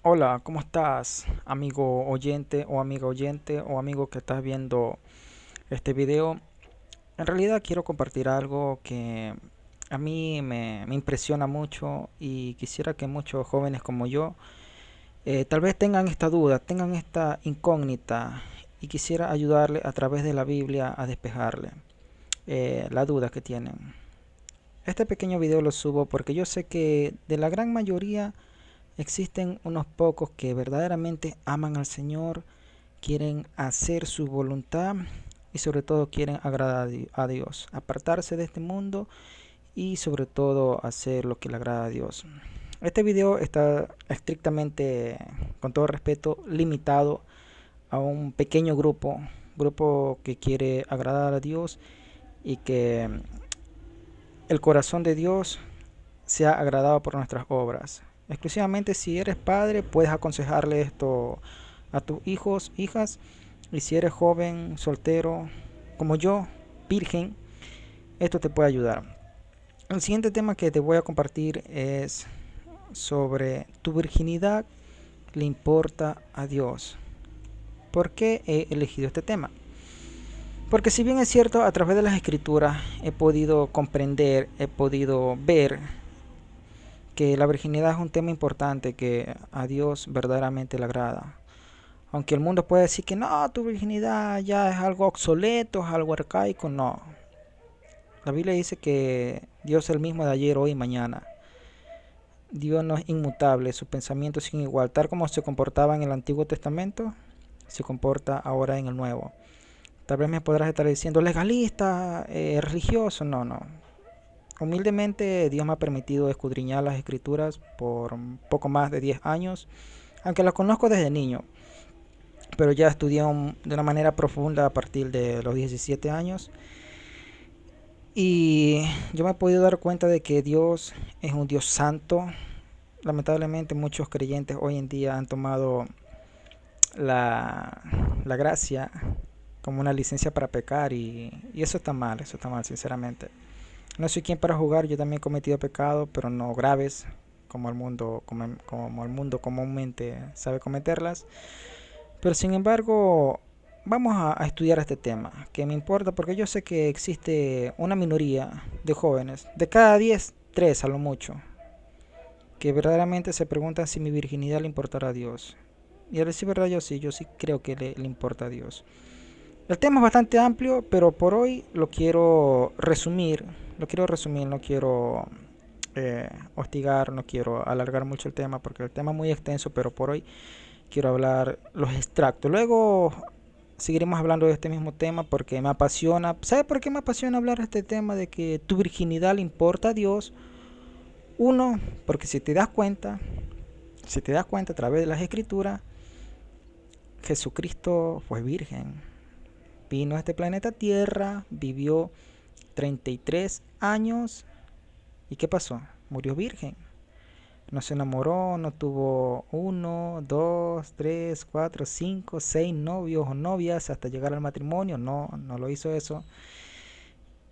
Hola, ¿cómo estás, amigo oyente o amiga oyente o amigo que estás viendo este video? En realidad quiero compartir algo que a mí me impresiona mucho y quisiera que muchos jóvenes como yo tal vez tengan esta duda, tengan esta incógnita y quisiera ayudarle a través de la Biblia a despejarle la duda que tienen. Este pequeño video lo subo porque yo sé que de la gran mayoría existen unos pocos que verdaderamente aman al Señor, quieren hacer su voluntad y sobre todo quieren agradar a Dios, apartarse de este mundo y sobre todo hacer lo que le agrada a Dios. Este video está estrictamente, con todo respeto, limitado a un pequeño grupo que quiere agradar a Dios y que el corazón de Dios sea agradado por nuestras obras. Exclusivamente si eres padre puedes aconsejarle esto a tus hijos, hijas, y si eres joven, soltero, como yo, virgen, esto te puede ayudar. El siguiente tema que te voy a compartir es sobre tu virginidad le importa a Dios. ¿Por qué he elegido este tema? Porque si bien es cierto, a través de las escrituras he podido comprender, he podido ver que la virginidad es un tema importante que a Dios verdaderamente le agrada. Aunque el mundo puede decir que no, tu virginidad ya es algo obsoleto, es algo arcaico, no. La Biblia dice que Dios es el mismo de ayer, hoy y mañana. Dios no es inmutable, su pensamiento es sin igual. Tal como se comportaba en el Antiguo Testamento, se comporta ahora en el Nuevo. Tal vez me podrás estar diciendo legalista, religioso, no, no. Humildemente Dios me ha permitido escudriñar las escrituras por un poco más de 10 años, aunque las conozco desde niño, pero ya estudié de una manera profunda a partir de los 17 años. Y yo me he podido dar cuenta de que Dios es un Dios santo. Lamentablemente muchos creyentes hoy en día han tomado la, la gracia como una licencia para pecar y eso está mal sinceramente. No soy quien para jugar, yo también he cometido pecados, pero no graves como el mundo comúnmente sabe cometerlas. Pero sin embargo, vamos a estudiar este tema, que me importa porque yo sé que existe una minoría de jóvenes, de cada 10 3 a lo mucho, que verdaderamente se preguntan si mi virginidad le importará a Dios. Y a decir verdad, yo sí creo que le importa a Dios. El tema es bastante amplio, pero por hoy lo quiero resumir, no quiero hostigar, no quiero alargar mucho el tema porque el tema es muy extenso, pero por hoy quiero hablar los extractos. Luego seguiremos hablando de este mismo tema porque me apasiona. ¿Sabe por qué me apasiona hablar de este tema de que tu virginidad le importa a Dios? Uno, porque si te das cuenta a través de las escrituras, Jesucristo fue virgen. Vino a este planeta Tierra, vivió 33 años. ¿Y qué pasó? Murió virgen. No se enamoró, no tuvo uno, dos, tres, cuatro, cinco, seis novios o novias hasta llegar al matrimonio. No, no lo hizo eso.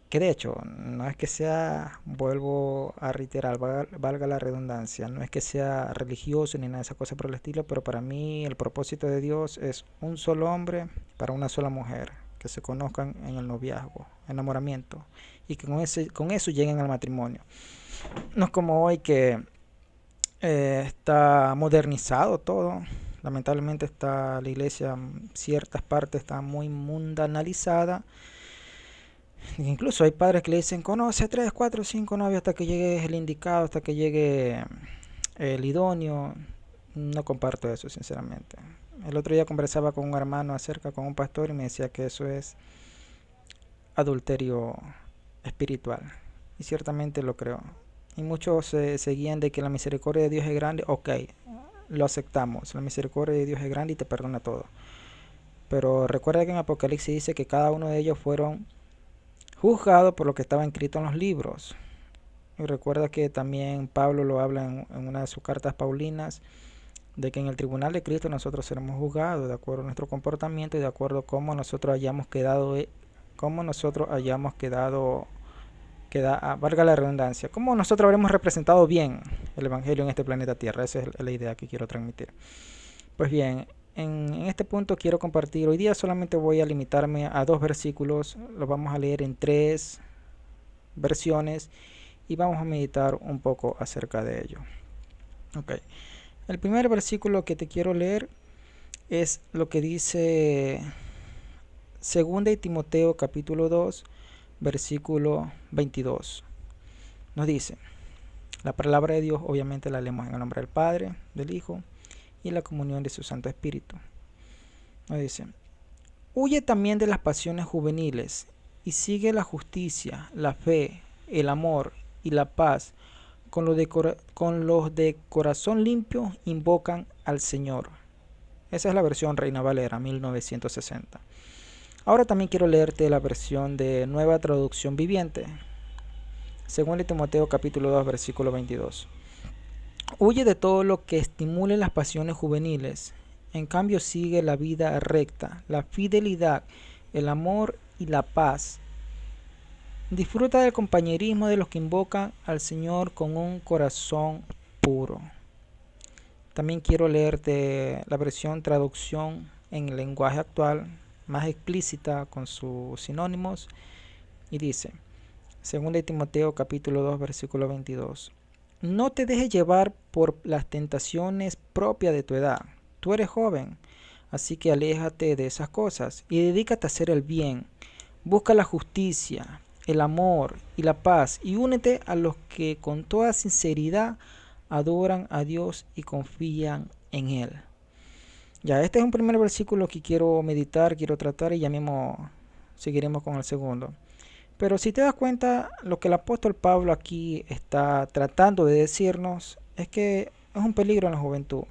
Que de hecho, no es que sea, vuelvo a reiterar, valga la redundancia, no es que sea religioso ni nada de esa cosa por el estilo, pero para mí el propósito de Dios es un solo hombre para una sola mujer, que se conozcan en el noviazgo, enamoramiento, y que con eso lleguen al matrimonio. No es como hoy que está modernizado todo. Lamentablemente está la iglesia, ciertas partes está muy mundanalizada. Incluso hay padres que le dicen, conoce 3 4 5 novios hasta que llegue el indicado, hasta que llegue el idóneo. No comparto eso, sinceramente. El otro día conversaba con un hermano con un pastor, y me decía que eso es adulterio espiritual. Y ciertamente lo creo. Y muchos se guían de que la misericordia de Dios es grande. Ok, lo aceptamos. La misericordia de Dios es grande y te perdona todo. Pero recuerda que en Apocalipsis dice que cada uno de ellos fueron juzgados por lo que estaba escrito en los libros. Y recuerda que también Pablo lo habla en una de sus cartas paulinas, de que en el tribunal de Cristo nosotros seremos juzgados de acuerdo a nuestro comportamiento y de acuerdo a cómo nosotros hayamos quedado que da, valga la redundancia, cómo nosotros habremos representado bien el Evangelio en este planeta Tierra. Esa es la idea que quiero transmitir. Pues bien, en este punto quiero compartir, hoy día solamente voy a limitarme a 2 versículos, los vamos a leer en 3 versiones y vamos a meditar un poco acerca de ello. Ok, el primer versículo que te quiero leer es lo que dice 2 de Timoteo capítulo 2 versículo 22. Nos dice, la palabra de Dios obviamente la leemos en el nombre del Padre, del Hijo y la comunión de su Santo Espíritu. Nos dice, huye también de las pasiones juveniles y sigue la justicia, la fe, el amor y la paz con los de corazón limpio invocan al Señor. Esa es la versión Reina Valera 1960. Ahora también quiero leerte la versión de Nueva Traducción Viviente. 2 de Timoteo capítulo 2 versículo 22. Huye de todo lo que estimule las pasiones juveniles. En cambio sigue la vida recta, la fidelidad, el amor y la paz. Disfruta del compañerismo de los que invocan al Señor con un corazón puro. También quiero leerte la versión traducción en lenguaje actual, más explícita con sus sinónimos, y dice, 2 de Timoteo capítulo 2 versículo 22, no te dejes llevar por las tentaciones propias de tu edad. Tú eres joven, así que aléjate de esas cosas y dedícate a hacer el bien. Busca la justicia, el amor y la paz y únete a los que con toda sinceridad adoran a Dios y confían en Él. Ya, este es un primer versículo que quiero meditar, quiero tratar y ya mismo seguiremos con el segundo. Pero si te das cuenta, lo que el apóstol Pablo aquí está tratando de decirnos es que es un peligro en la juventud.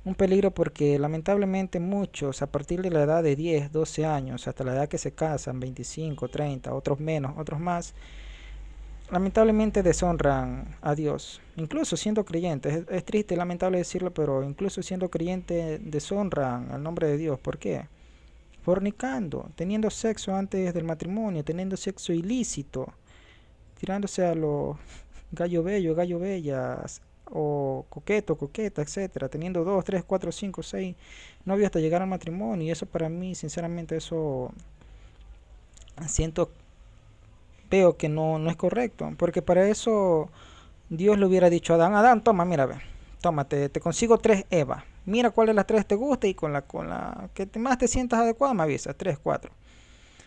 Un peligro porque lamentablemente muchos a partir de la edad de 10, 12 años, hasta la edad que se casan, 25, 30, otros menos, otros más, lamentablemente deshonran a Dios, incluso siendo creyentes. Es triste y lamentable decirlo, pero incluso siendo creyentes deshonran al nombre de Dios. ¿Por qué? Fornicando, teniendo sexo antes del matrimonio, teniendo sexo ilícito, tirándose a los gallo bello, gallo bellas, o coqueto, coqueta, etcétera, teniendo 2, 3, 4, 5, 6 novios hasta llegar al matrimonio. Y eso para mí, sinceramente, eso veo que no es correcto, porque para eso Dios le hubiera dicho a Adán, Adán, toma, mira, ve, tómate, te consigo 3 Eva, mira cuál de las 3 te gusta y con la que más te sientas adecuada me avisas, 3, 4.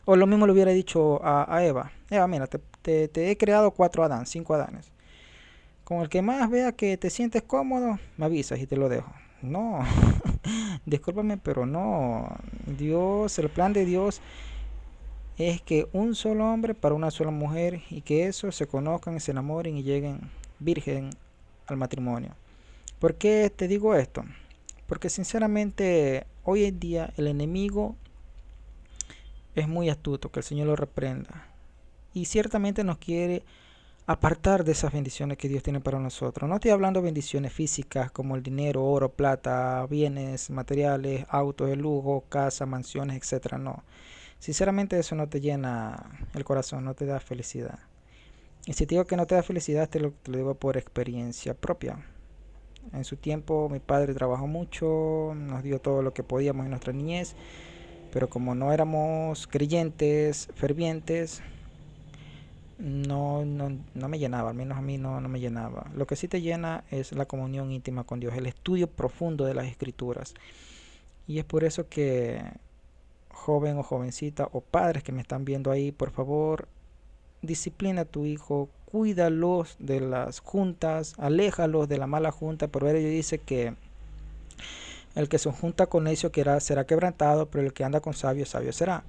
O lo mismo le hubiera dicho a Eva, Eva, mira, te he creado 4 Adán, 5 Adanes. Con el que más vea que te sientes cómodo, me avisas y te lo dejo. No, discúlpame, pero no. Dios, el plan de Dios es que un solo hombre para una sola mujer y que esos se conozcan, se enamoren y lleguen virgen al matrimonio. ¿Por qué te digo esto? Porque sinceramente hoy en día el enemigo es muy astuto, que el Señor lo reprenda. Y ciertamente nos quiere apartar de esas bendiciones que Dios tiene para nosotros. No estoy hablando de bendiciones físicas como el dinero, oro, plata, bienes materiales, autos de lujo, casa, mansiones, etcétera. No. Sinceramente eso no te llena el corazón, no te da felicidad. Y si te digo que no te da felicidad, te lo digo por experiencia propia. En su tiempo mi padre trabajó mucho, nos dio todo lo que podíamos en nuestra niñez, pero como no éramos creyentes, fervientes, no me llenaba, al menos a mí no me llenaba. Lo que sí te llena es la comunión íntima con Dios, el estudio profundo de las Escrituras. Y es por eso que, joven o jovencita o padres que me están viendo ahí, por favor, disciplina a tu hijo, cuídalos de las juntas, aléjalos de la mala junta. Por ello dice que el que se junta con necio será quebrantado, pero el que anda con sabio, sabio será.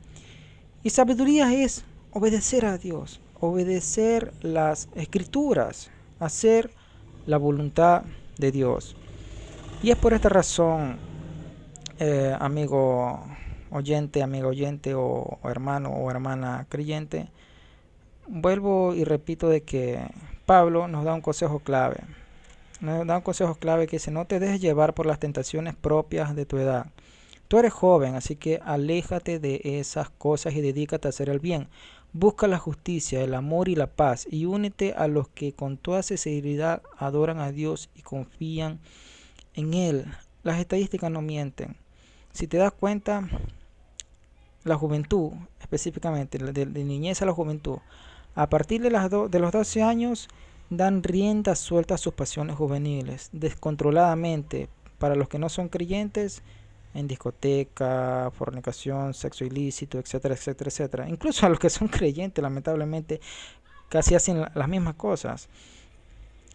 Y sabiduría es obedecer a Dios, obedecer las Escrituras, hacer la voluntad de Dios. Y es por esta razón, amigo oyente o hermano o hermana creyente, vuelvo y repito de que Pablo nos da un consejo clave. Nos da un consejo clave que dice, no te dejes llevar por las tentaciones propias de tu edad. Tú eres joven, así que aléjate de esas cosas y dedícate a hacer el bien. Busca la justicia, el amor y la paz, y únete a los que con toda sinceridad adoran a Dios y confían en Él. Las estadísticas no mienten. Si te das cuenta, la juventud, específicamente, de niñez a la juventud, a partir de los 12 años, dan rienda suelta a sus pasiones juveniles, descontroladamente. Para los que no son creyentes, en discoteca, fornicación, sexo ilícito, etcétera, etcétera, etcétera. Incluso a los que son creyentes, lamentablemente, casi hacen las mismas cosas.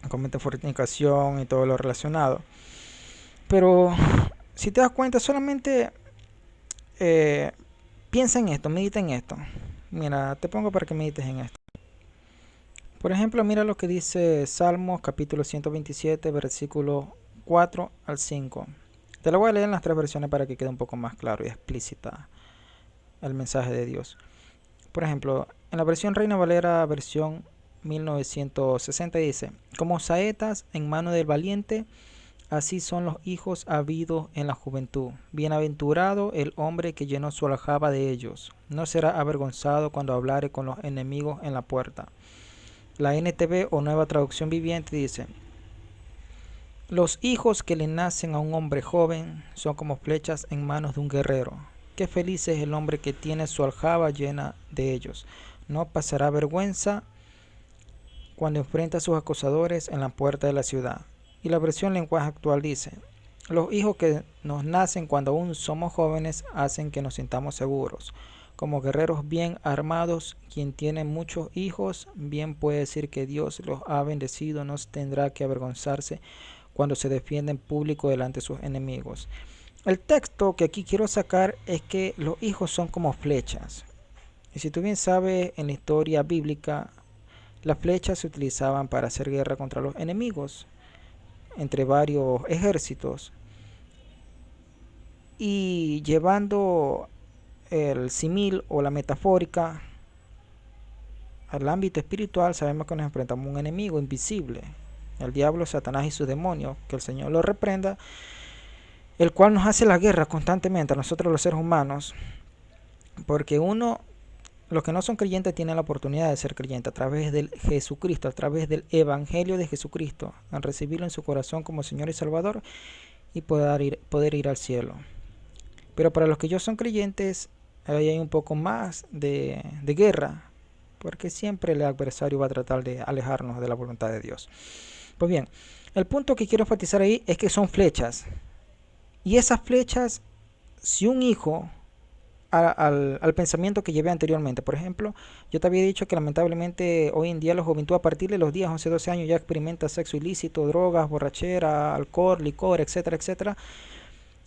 Cometen fornicación y todo lo relacionado. Pero si te das cuenta, solamente piensa en esto, medita en esto. Mira, te pongo para que medites en esto. Por ejemplo, mira lo que dice Salmos capítulo 127, versículo 4 al 5. Te lo voy a leer en las tres versiones para que quede un poco más claro y explícita el mensaje de Dios. Por ejemplo, en la versión Reina Valera, versión 1960 dice: como saetas en mano del valiente, así son los hijos habidos en la juventud. Bienaventurado el hombre que llenó su aljaba de ellos. No será avergonzado cuando hablare con los enemigos en la puerta. La NTV o Nueva Traducción Viviente dice: los hijos que le nacen a un hombre joven son como flechas en manos de un guerrero. Qué feliz es el hombre que tiene su aljaba llena de ellos. No pasará vergüenza cuando enfrenta a sus acosadores en la puerta de la ciudad. Y la versión lenguaje actual dice: los hijos que nos nacen cuando aún somos jóvenes hacen que nos sintamos seguros. Como guerreros bien armados, quien tiene muchos hijos, bien puede decir que Dios los ha bendecido, no tendrá que avergonzarse cuando se defiende en público delante de sus enemigos. El texto que aquí quiero sacar es que los hijos son como flechas. Y si tú bien sabes, en la historia bíblica, las flechas se utilizaban para hacer guerra contra los enemigos, entre varios ejércitos. Y llevando el símil o la metafórica al ámbito espiritual, sabemos que nos enfrentamos a un enemigo invisible, el diablo, Satanás y sus demonios, que el Señor lo reprenda, el cual nos hace la guerra constantemente a nosotros los seres humanos, porque los que no son creyentes tienen la oportunidad de ser creyentes a través del Jesucristo, a través del Evangelio de Jesucristo, al recibirlo en su corazón como Señor y Salvador y poder ir al cielo. Pero para los que ya son creyentes, ahí hay un poco más de guerra, porque siempre el adversario va a tratar de alejarnos de la voluntad de Dios. Pues bien, el punto que quiero enfatizar ahí es que son flechas. Y esas flechas, si un hijo, al pensamiento que llevé anteriormente, por ejemplo, yo te había dicho que lamentablemente hoy en día la juventud a partir de los 10, 11, 12 años ya experimenta sexo ilícito, drogas, borrachera, alcohol, licor, etcétera, etcétera.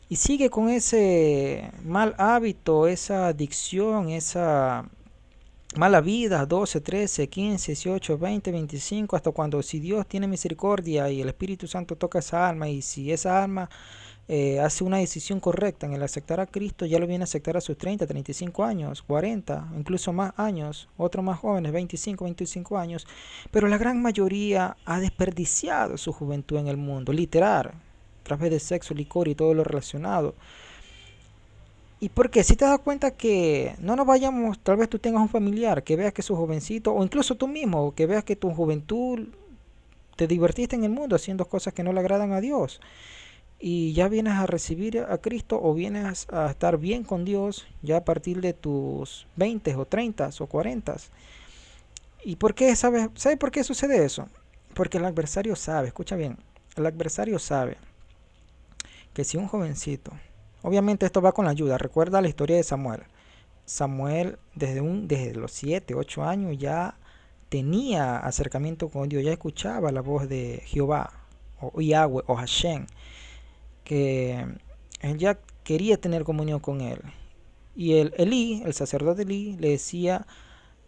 Y sigue con ese mal hábito, esa adicción, esa mala vida, 12, 13, 15, 18, 20, 25, hasta cuando, si Dios tiene misericordia y el Espíritu Santo toca esa alma, y si esa alma hace una decisión correcta en el aceptar a Cristo, ya lo viene a aceptar a sus 30, 35 años, 40, incluso más años, otros más jóvenes, 25, 25 años, pero la gran mayoría ha desperdiciado su juventud en el mundo, literal, a través de sexo, licor y todo lo relacionado. ¿Y por qué? Si te das cuenta que no nos vayamos, tal vez tú tengas un familiar que veas que su jovencito, o incluso tú mismo, que veas que tu juventud te divertiste en el mundo haciendo cosas que no le agradan a Dios, y ya vienes a recibir a Cristo o vienes a estar bien con Dios ya a partir de tus 20 o 30 o 40. ¿Y por qué? ¿Sabe por qué sucede eso? Porque el adversario sabe, escucha bien, el adversario sabe que si un jovencito, obviamente esto va con la ayuda, recuerda la historia de Samuel. Samuel desde los 7, 8 años ya tenía acercamiento con Dios, ya escuchaba la voz de Jehová, o Yahweh, o Hashem, que él ya quería tener comunión con él. Y el sacerdote Elí, le decía,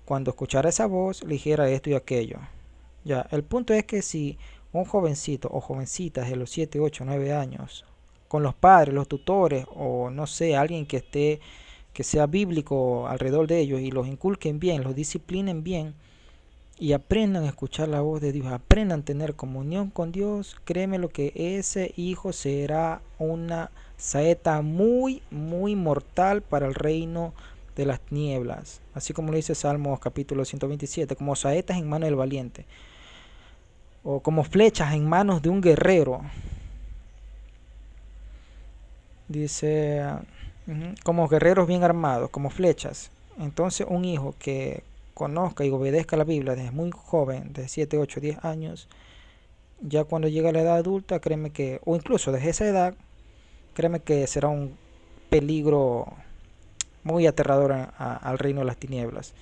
cuando escuchara esa voz, le dijera esto y aquello. Ya, el punto es que si un jovencito o jovencitas de los 7, 8, 9 años, con los padres, los tutores, o no sé, alguien que sea bíblico alrededor de ellos y los inculquen bien, los disciplinen bien y aprendan a escuchar la voz de Dios, aprendan a tener comunión con Dios, créeme lo que ese hijo será una saeta muy, muy mortal para el reino de las nieblas, así como lo dice Salmos capítulo 127, como saetas en mano del valiente, o como flechas en manos de un guerrero. Dice, como guerreros bien armados, como flechas. Entonces un hijo que conozca y obedezca la Biblia desde muy joven, de 7, 8, 10 años, ya cuando llega a la edad adulta, créeme que, o incluso desde esa edad, créeme que será un peligro muy aterrador al reino de las tinieblas.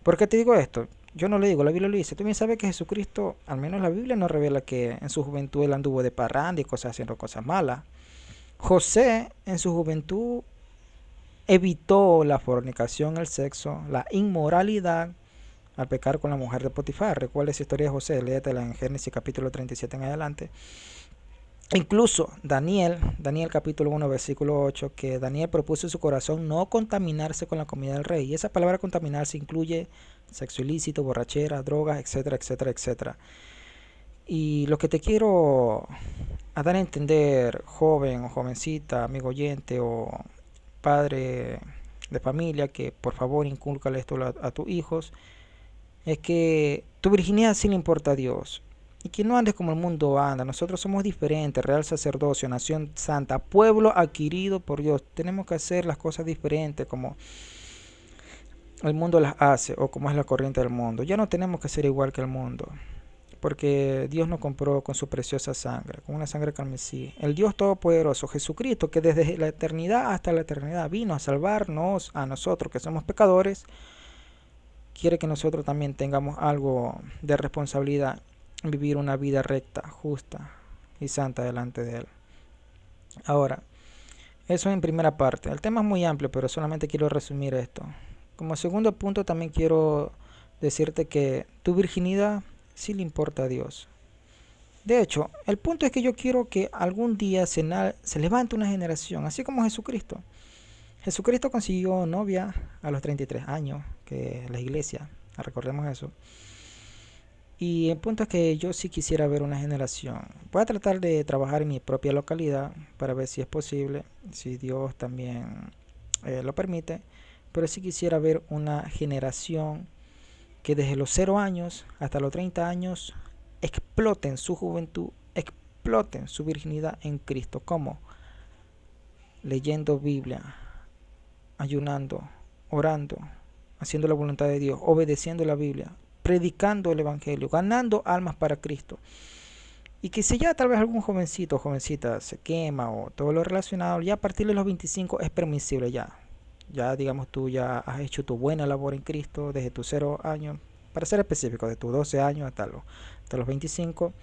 ¿Por qué te digo esto? Yo no le digo, la Biblia lo dice. Tú bien sabes que Jesucristo, al menos la Biblia no revela que en su juventud él anduvo de parranda y cosas haciendo cosas malas. José en su juventud evitó la fornicación, el sexo, la inmoralidad al pecar con la mujer de Potifar. Recuerda esa historia de José, léetela en Génesis capítulo 37 en adelante. Incluso Daniel capítulo 1 versículo 8, que Daniel propuso en su corazón no contaminarse con la comida del rey. Y esa palabra contaminarse incluye sexo ilícito, borrachera, drogas, etcétera, etcétera, etcétera. Y lo que te quiero a dar a entender, joven o jovencita, amigo oyente o padre de familia, que por favor incúlcale esto a tus hijos, es que tu virginidad sí le importa a Dios. Y que no andes como el mundo anda. Nosotros somos diferentes, real sacerdocio, nación santa, pueblo adquirido por Dios. Tenemos que hacer las cosas diferentes como el mundo las hace o como es la corriente del mundo. Ya no tenemos que ser igual que el mundo, porque Dios nos compró con su preciosa sangre, con una sangre carmesí. El Dios Todopoderoso, Jesucristo, que desde la eternidad hasta la eternidad vino a salvarnos a nosotros que somos pecadores, quiere que nosotros también tengamos algo de responsabilidad en vivir una vida recta, justa y santa delante de Él. Ahora, eso en primera parte. El tema es muy amplio, pero solamente quiero resumir esto. Como segundo punto también quiero decirte que tu virginidad sí le importa a Dios. De hecho, el punto es que yo quiero que algún día se levante una generación, así como Jesucristo. Jesucristo consiguió novia a los 33 años, que es la iglesia, recordemos eso. Y el punto es que yo sí quisiera ver una generación. Voy a tratar de trabajar en mi propia localidad para ver si es posible, si Dios también lo permite. Pero sí quisiera ver una generación que desde los 0 años hasta los 30 años exploten su juventud, exploten su virginidad en Cristo. ¿Cómo? Leyendo Biblia, ayunando, orando, haciendo la voluntad de Dios, obedeciendo la Biblia, predicando el Evangelio, ganando almas para Cristo. Y que si ya tal vez algún jovencito o jovencita se quema o todo lo relacionado, ya a partir de los 25 es permisible ya. Ya digamos tú ya has hecho tu buena labor en Cristo desde tus 0 años, para ser específico, de tus 12 años hasta los 25.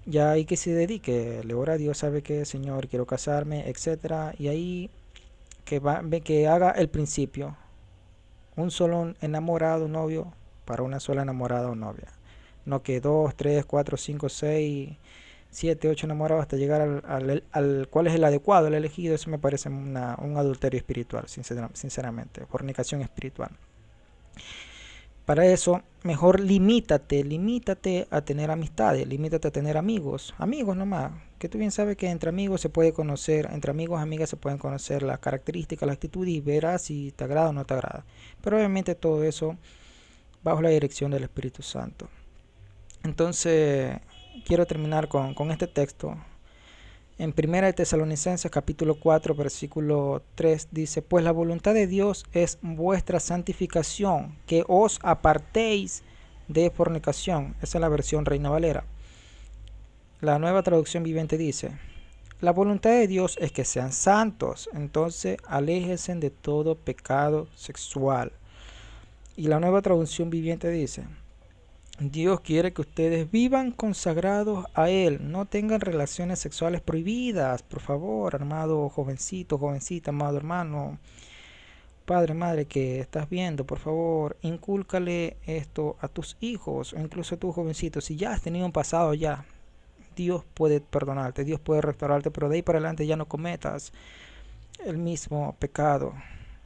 Ya hay que se dedique, le ora a Dios, sabe que Señor quiero casarme, etcétera. Y ahí que haga el principio. Un solo enamorado, novio, para una sola enamorada o novia. No que 2, 3, 4, 5, 6, 7, 8 enamorados hasta llegar al cuál es el adecuado, el elegido. Eso me parece un adulterio espiritual, sinceramente, fornicación espiritual. Para eso, mejor limítate a tener amistades, limítate a tener amigos nomás. Que tú bien sabes que entre amigos se puede conocer, entre amigos, amigas se pueden conocer las características, la actitud y verás si te agrada o no te agrada. Pero obviamente todo eso bajo la dirección del Espíritu Santo. Entonces, quiero terminar con este texto. En 1 Tesalonicenses capítulo 4 versículo 3 dice: pues la voluntad de Dios es vuestra santificación, que os apartéis de fornicación. Esa es la versión Reina Valera. La Nueva Traducción Viviente dice: la voluntad de Dios es que sean santos, entonces aléjense de todo pecado sexual. Y la Nueva Traducción Viviente dice: Dios quiere que ustedes vivan consagrados a Él, no tengan relaciones sexuales prohibidas. Por favor, amado jovencito, jovencita, amado hermano, padre, madre que estás viendo, por favor, incúlcale esto a tus hijos o incluso a tus jovencitos. Si ya has tenido un pasado ya, Dios puede perdonarte, Dios puede restaurarte, pero de ahí para adelante ya no cometas el mismo pecado,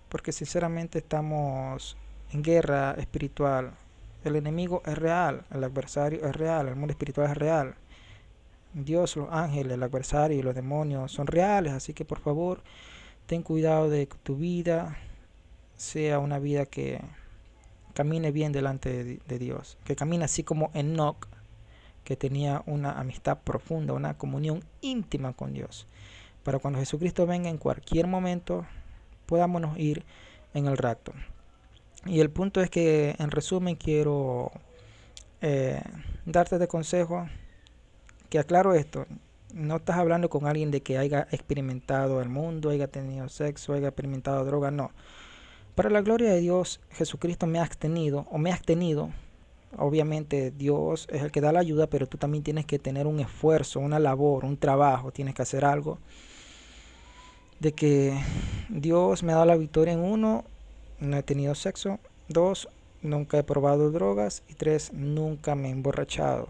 porque sinceramente estamos en guerra espiritual. El enemigo es real, el adversario es real, el mundo espiritual es real. Dios, los ángeles, el adversario y los demonios son reales, así que por favor ten cuidado de que tu vida sea una vida que camine bien delante de Dios, que camine así como Enoc, que tenía una amistad profunda, una comunión íntima con Dios, para cuando Jesucristo venga en cualquier momento podámonos ir en el rapto. Y el punto es que, en resumen, quiero darte de consejo que aclaro esto. No estás hablando con alguien de que haya experimentado el mundo, haya tenido sexo, haya experimentado droga, no. Para la gloria de Dios, Jesucristo me ha tenido o me has tenido. Obviamente Dios es el que da la ayuda, pero tú también tienes que tener un esfuerzo, una labor, un trabajo, tienes que hacer algo. De que Dios me ha dado la victoria en uno, no he tenido sexo. Dos, nunca he probado drogas. Y tres, nunca me he emborrachado.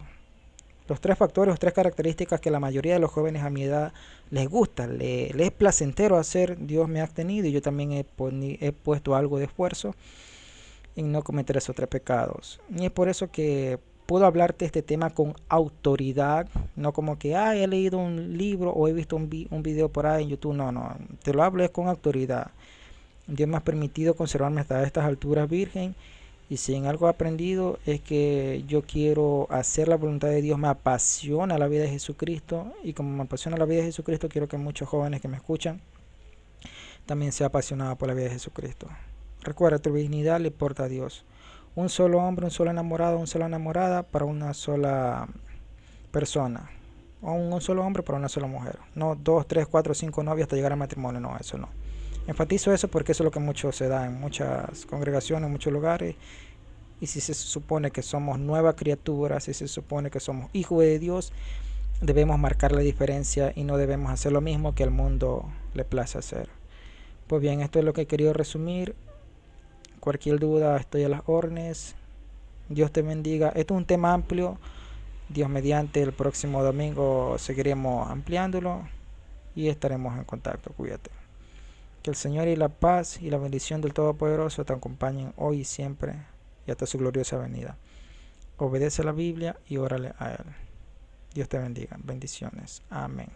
Los tres factores, las tres características que la mayoría de los jóvenes a mi edad les gusta, les es placentero hacer, Dios me ha tenido y yo también he puesto algo de esfuerzo en no cometer esos tres pecados. Y es por eso que puedo hablarte de este tema con autoridad, no como que he leído un libro o he visto un video por ahí en YouTube, no, te lo hablo es con autoridad. Dios me ha permitido conservarme hasta estas alturas virgen. Y si en algo he aprendido es que yo quiero hacer la voluntad de Dios, me apasiona la vida de Jesucristo. Y como me apasiona la vida de Jesucristo, quiero que muchos jóvenes que me escuchan también sean apasionados por la vida de Jesucristo. Recuerda, tu dignidad le importa a Dios. Un solo hombre, un solo enamorado, una sola enamorada para una sola persona. O un solo hombre para una sola mujer. No 2, 3, 4, 5 novias hasta llegar al matrimonio, no, eso no. Enfatizo eso porque eso es lo que mucho se da en muchas congregaciones, en muchos lugares. Y si se supone que somos nuevas criaturas, si se supone que somos hijos de Dios, debemos marcar la diferencia y no debemos hacer lo mismo que el mundo le place hacer. Pues bien, esto es lo que he querido resumir. Cualquier duda, estoy a las órdenes. Dios te bendiga. Esto es un tema amplio. Dios mediante, el próximo domingo seguiremos ampliándolo y estaremos en contacto. Cuídate. Que el Señor y la paz y la bendición del Todopoderoso te acompañen hoy y siempre y hasta su gloriosa venida. Obedece la Biblia y órale a Él. Dios te bendiga. Bendiciones. Amén.